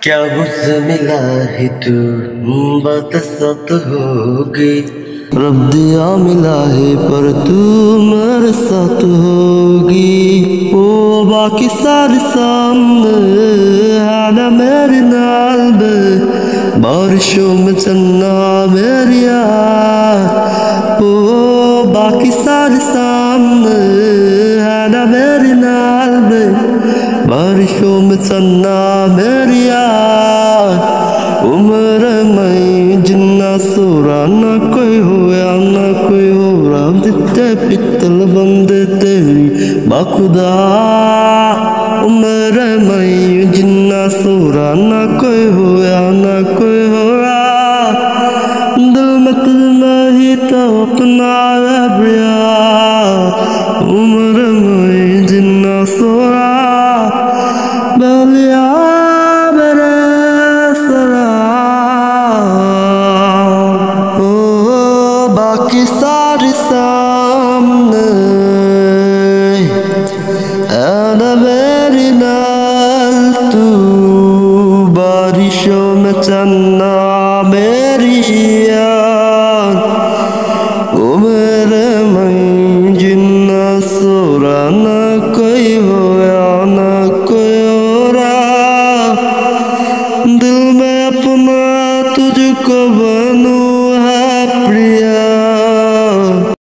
क्या मुझसे मिला है तू बात सत होगी। रब दिया मिला है पर तू मेरे साथ होगी। ओ बाकी सारे सामने है ना मेरे नाल बे, बारिशों में चन्ना मेरी यार। ओ बाकी सारे सामने है ना मेरे नाल बे, बारिशों में चन्ना मेरी यार। उम्र में जिन्ना सोरा ना कोई होया ना कोई हो रहा, दिते पित्तल बंदे तेरी बाखुदा। उम्र में जिन्ना सोरा ना कोई होया ना कोई हो रहा, दिल में तुझमें ही तो अपना ब्रिया। उम्र में जिन्ना सोरा बलिया मेरे सरा। ओ बाकी सारे सामने है ना मेरी नाल तू, बारिशों में चन्ना मेरी यार। ओ